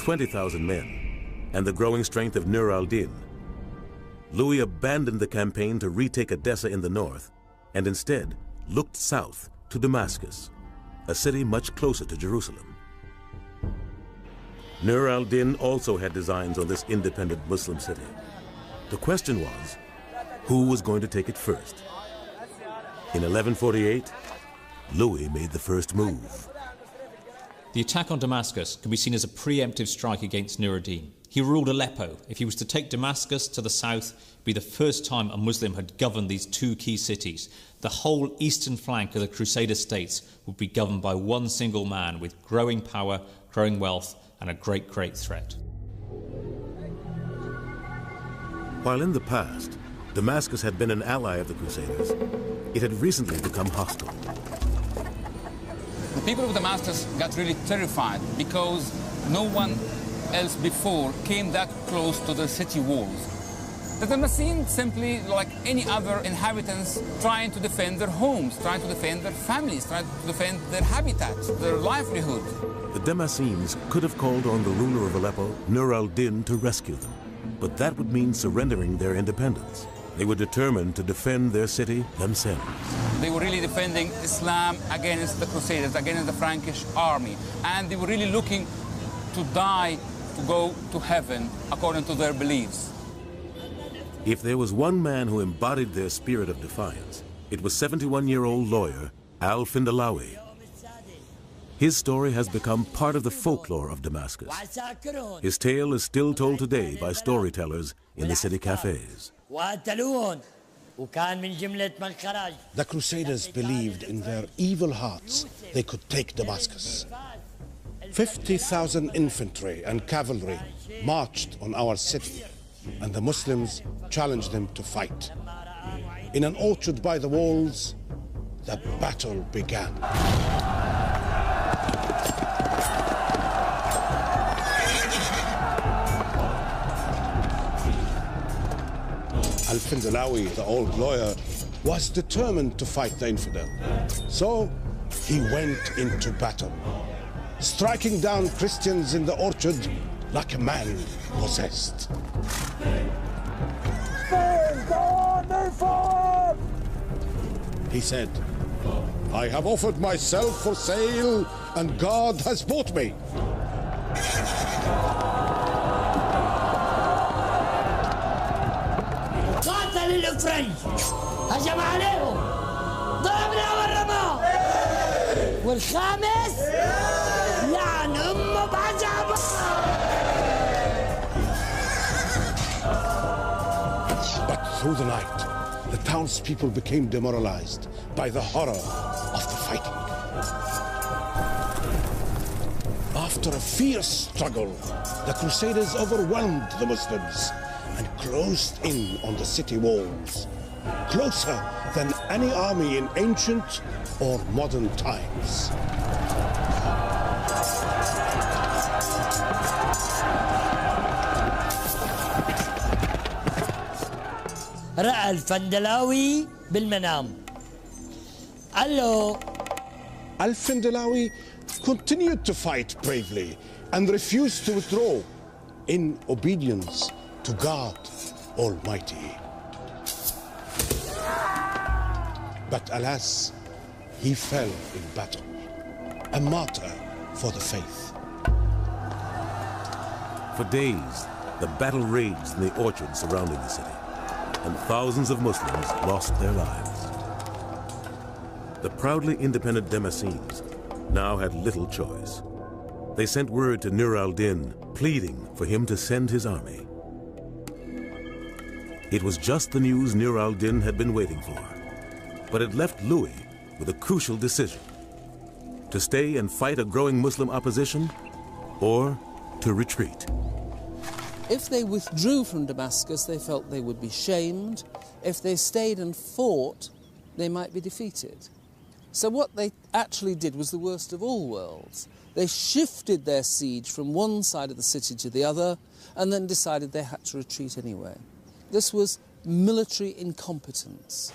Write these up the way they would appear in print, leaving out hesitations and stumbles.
20,000 men and the growing strength of Nur al-Din, Louis abandoned the campaign to retake Edessa in the north and instead looked south to Damascus, a city much closer to Jerusalem. Nur al-Din also had designs on this independent Muslim city. The question was, who was going to take it first? In 1148, Louis made the first move. The attack on Damascus could be seen as a preemptive strike against Nur ad-Din. He ruled Aleppo. If he was to take Damascus to the south, it would be the first time a Muslim had governed these two key cities. The whole eastern flank of the Crusader states would be governed by one single man with growing power, growing wealth, and a great, great threat. While in the past, Damascus had been an ally of the Crusaders, it had recently become hostile. The people of Damascus got really terrified because no one else before came that close to the city walls. The Damascenes simply, like any other inhabitants, trying to defend their homes, trying to defend their families, trying to defend their habitats, their livelihood. The Damascenes could have called on the ruler of Aleppo, Nur al-Din, to rescue them, but that would mean surrendering their independence. They were determined to defend their city themselves. They were really defending Islam against the Crusaders, against the Frankish army, and they were really looking to die to go to heaven according to their beliefs. If there was one man who embodied their spirit of defiance, it was 71-year-old lawyer al-Findalawi. His story has become part of the folklore of Damascus. His tale is still told today by storytellers in the city cafes. The Crusaders believed in their evil hearts they could take Damascus. 50,000 infantry and cavalry marched on our city, and the Muslims challenged them to fight. In an orchard by the walls, the battle began. Al-Findalawi, the old lawyer, was determined to fight the infidel. So he went into battle, striking down Christians in the orchard like a man possessed. He said, "I have offered myself for sale, and God has bought me." قاتل الفرنج هجم عليهم ضربنا والرماه والخامس لعن امه بعجبه. But through the night, the townspeople became demoralized by the horror of the fighting. After a fierce struggle, the Crusaders overwhelmed the Muslims and closed in on the city walls, closer than any army in ancient or modern times. رأى الفندلاوي بالمنام. Hello. Al-Findalawi continued to fight bravely and refused to withdraw in obedience to God Almighty. But alas, he fell in battle, a martyr for the faith. For days, the battle raged in the orchards surrounding the city, and thousands of Muslims lost their lives. The proudly independent Damascenes now had little choice. They sent word to Nur al-Din, pleading for him to send his army. It was just the news Nur al-Din had been waiting for, but it left Louis with a crucial decision: to stay and fight a growing Muslim opposition, or to retreat. If they withdrew from Damascus, they felt they would be shamed. If they stayed and fought, they might be defeated. So what they actually did was the worst of all worlds. They shifted their siege from one side of the city to the other, and then decided they had to retreat anyway. This was military incompetence.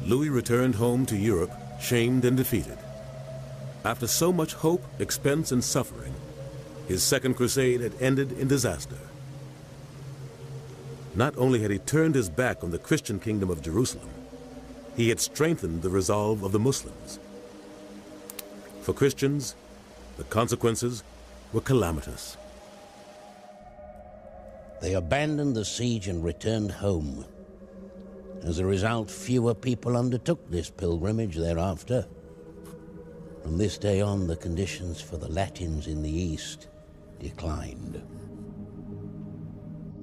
Louis returned home to Europe, shamed and defeated. After so much hope, expense, and suffering, his second crusade had ended in disaster. Not only had he turned his back on the Christian kingdom of Jerusalem, he had strengthened the resolve of the Muslims. For Christians, the consequences were calamitous. They abandoned the siege and returned home. As a result, fewer people undertook this pilgrimage thereafter. From this day on, the conditions for the Latins in the East declined.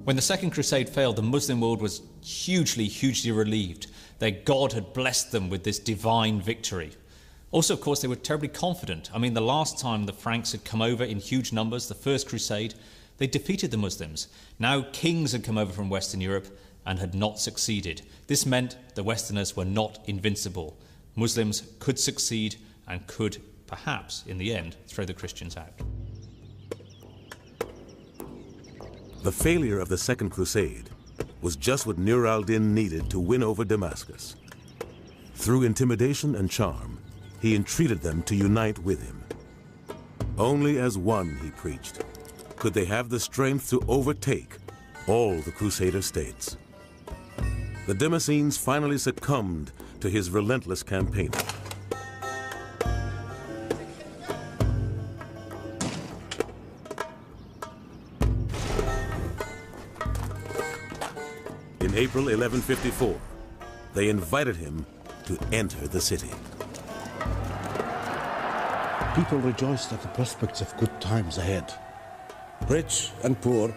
When the Second Crusade failed, the Muslim world was hugely relieved. Their God had blessed them with this divine victory. Also, of course, they were terribly confident. I mean, the last time the Franks had come over in huge numbers, the First Crusade, they defeated the Muslims. Now kings had come over from Western Europe and had not succeeded. This meant the Westerners were not invincible. Muslims could succeed and could, perhaps, in the end, throw the Christians out. The failure of the Second Crusade was just what Nur al-Din needed to win over Damascus. Through intimidation and charm, he entreated them to unite with him. Only as one, he preached, could they have the strength to overtake all the Crusader states. The Damascenes finally succumbed to his relentless campaign. In April 1154, they invited him to enter the city. People rejoiced at the prospects of good times ahead. Rich and poor,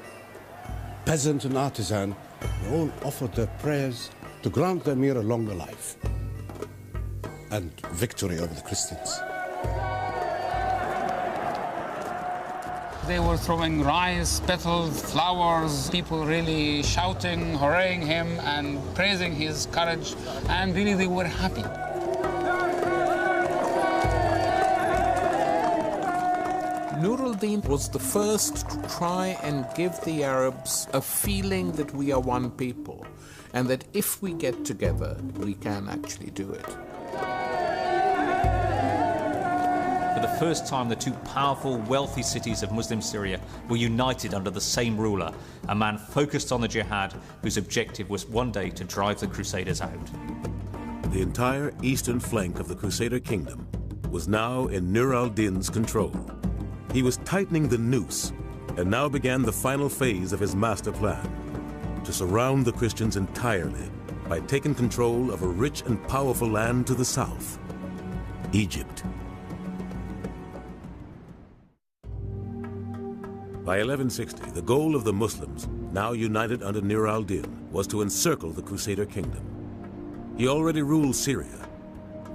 peasant and artisan, they all offered their prayers to grant the Emir a longer life and victory over the Christians. They were throwing rice, petals, flowers, people really shouting, hooraying him and praising his courage, and really they were happy. Nur al-Din was the first to try and give the Arabs a feeling that we are one people, and that if we get together, we can actually do it. For the first time, the two powerful, wealthy cities of Muslim Syria were united under the same ruler, a man focused on the jihad, whose objective was one day to drive the Crusaders out. The entire eastern flank of the Crusader kingdom was now in Nur al-Din's control. He was tightening the noose, and now began the final phase of his master plan, to surround the Christians entirely by taking control of a rich and powerful land to the south, Egypt. By 1160, the goal of the Muslims, now united under Nur al-Din, was to encircle the Crusader kingdom. He already ruled Syria.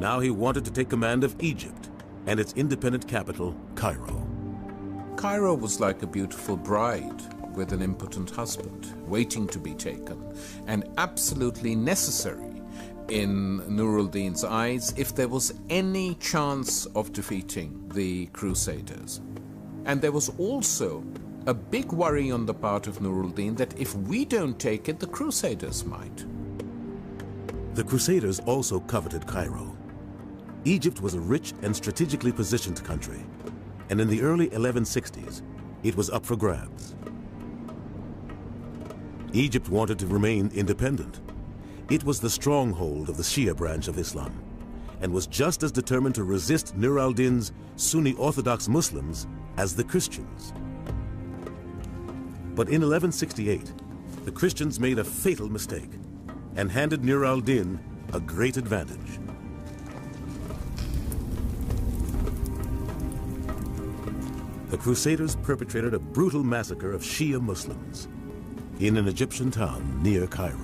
Now he wanted to take command of Egypt and its independent capital, Cairo. Cairo was like a beautiful bride with an impotent husband, waiting to be taken, and absolutely necessary in Nur al-Din's eyes if there was any chance of defeating the Crusaders. And there was also a big worry on the part of Nur al-Din that if we don't take it, the Crusaders might. The Crusaders also coveted Cairo. Egypt was a rich and strategically positioned country, and in the early 1160s, it was up for grabs. Egypt wanted to remain independent. It was the stronghold of the Shia branch of Islam, and was just as determined to resist Nur al-Din's Sunni Orthodox Muslims as the Christians. But in 1168, the Christians made a fatal mistake and handed Nur al-Din a great advantage. The Crusaders perpetrated a brutal massacre of Shia Muslims in an Egyptian town near Cairo.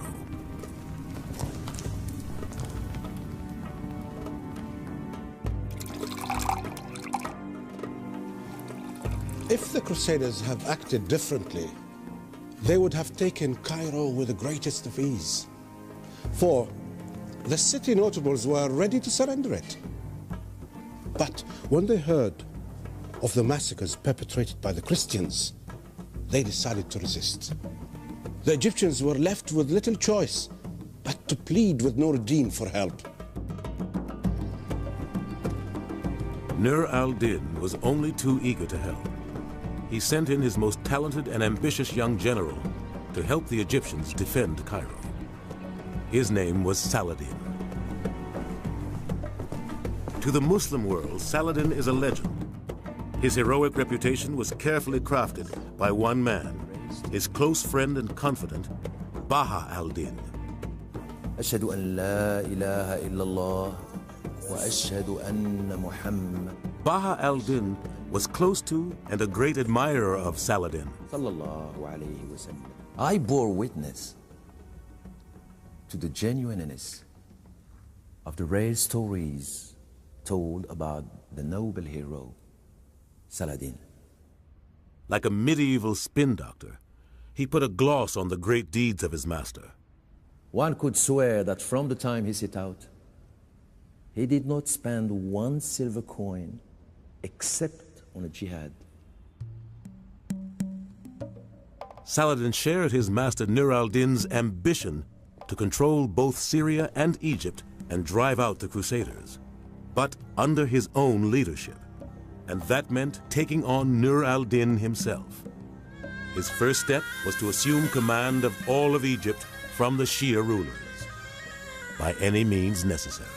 If the Crusaders have acted differently, they would have taken Cairo with the greatest of ease. For the city notables were ready to surrender it. But when they heard of the massacres perpetrated by the Christians, they decided to resist. The Egyptians were left with little choice but to plead with Nur al-Din for help. Nur al-Din was only too eager to help. He sent in his most talented and ambitious young general to help the Egyptians defend Cairo. His name was Saladin. To the Muslim world, Saladin is a legend. His heroic reputation was carefully crafted by one man, his close friend and confidant, Baha al-Din. أشهد أن لا إله إلا الله وأشهد أن محمد. Baha al-Din was close to and a great admirer of Saladin. صلى الله عليه وسلم. I bore witness to the genuineness of the rare stories told about the noble hero, Saladin. Like a medieval spin doctor, he put a gloss on the great deeds of his master. One could swear that from the time he set out, he did not spend one silver coin except on a jihad. Saladin shared his master Nur al-Din's ambition to control both Syria and Egypt and drive out the Crusaders, but under his own leadership. And that meant taking on Nur al-Din himself. His first step was to assume command of all of Egypt from the Shia rulers, by any means necessary.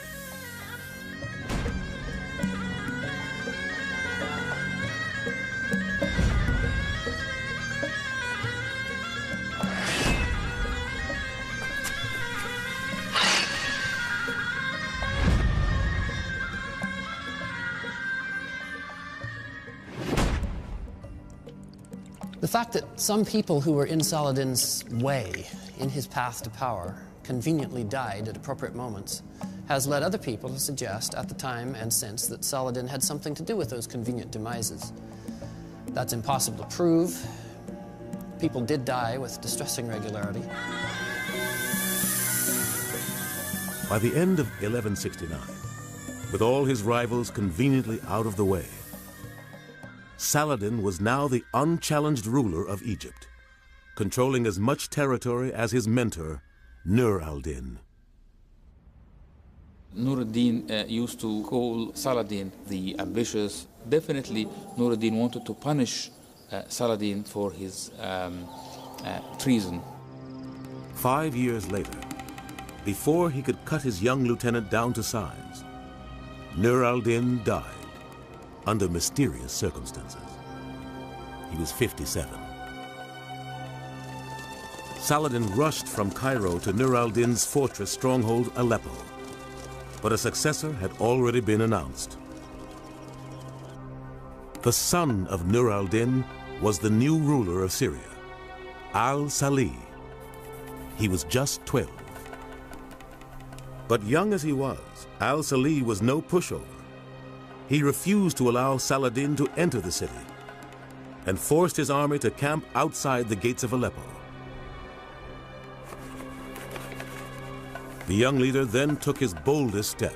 The fact that some people who were in Saladin's way, in his path to power, conveniently died at appropriate moments, has led other people to suggest at the time and since that Saladin had something to do with those convenient demises. That's impossible to prove. People did die with distressing regularity. By the end of 1169, with all his rivals conveniently out of the way, Saladin was now the unchallenged ruler of Egypt, controlling as much territory as his mentor, Nur al-Din. Nur al-Din used to call Saladin the ambitious. Definitely, Nur al-Din wanted to punish Saladin for his treason. 5 years later, before he could cut his young lieutenant down to size, Nur al-Din died under mysterious circumstances. He was 57. Saladin rushed from Cairo to Nur al-Din's fortress stronghold Aleppo, but a successor had already been announced. The son of Nur al-Din was the new ruler of Syria, al-Salih. He was just 12. But young as he was, al-Salih was no pushover. He refused to allow Saladin to enter the city and forced his army to camp outside the gates of Aleppo. The young leader then took his boldest step.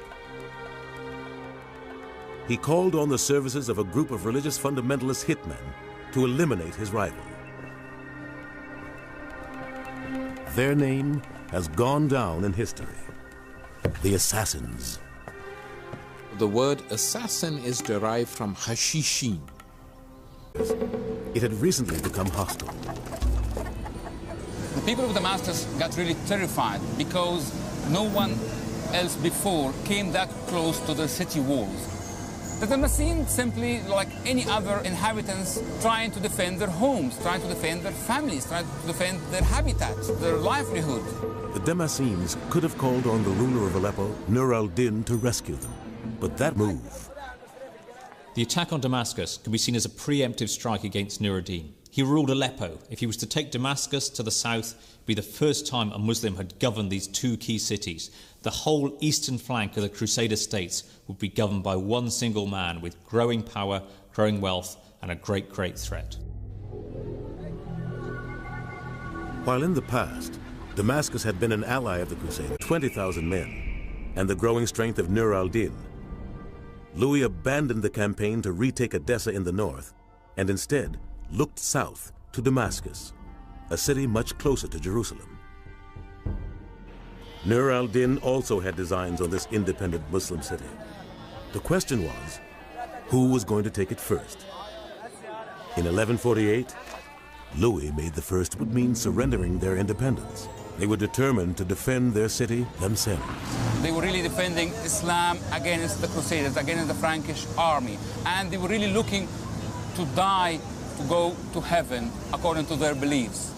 He called on the services of a group of religious fundamentalist hitmen to eliminate his rival. Their name has gone down in history: the Assassins. The word assassin is derived from hashishin. It had recently become hostile. The people of Damascus got really terrified because no one else before came that close to the city walls. The Damascenes simply, like any other inhabitants, trying to defend their homes, trying to defend their families, trying to defend their habitats, their livelihood. The Damascenes could have called on the ruler of Aleppo, Nur al-Din, to rescue them. But that move... The attack on Damascus can be seen as a preemptive strike against Nur al-Din. He ruled Aleppo. If he was to take Damascus to the south, it would be the first time a Muslim had governed these two key cities. The whole eastern flank of the Crusader states would be governed by one single man with growing power, growing wealth, and a great, great threat. While in the past, Damascus had been an ally of the Crusaders, 20,000 men, and the growing strength of Nur al-Din, Louis abandoned the campaign to retake Edessa in the north and instead looked south to Damascus, a city much closer to Jerusalem. Nur al-Din also had designs on this independent Muslim city. The question was, who was going to take it first. In 1148, Louis made the first would mean surrendering their independence. They were determined to defend their city themselves. They were really defending Islam against the Crusaders, against the Frankish army. And they were really looking to die, to go to heaven, according to their beliefs.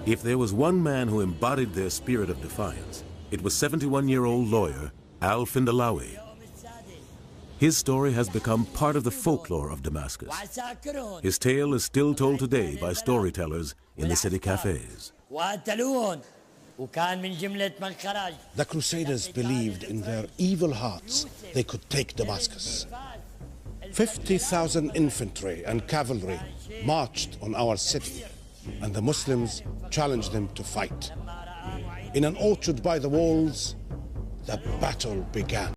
If there was one man who embodied their spirit of defiance, it was 71-year-old lawyer Al-Findalawi. His story has become part of the folklore of Damascus. His tale is still told today by storytellers in the city cafes. The Crusaders believed in their evil hearts they could take Damascus. 50,000 infantry and cavalry marched on our city, and the Muslims challenged them to fight. In an orchard by the walls, the battle began.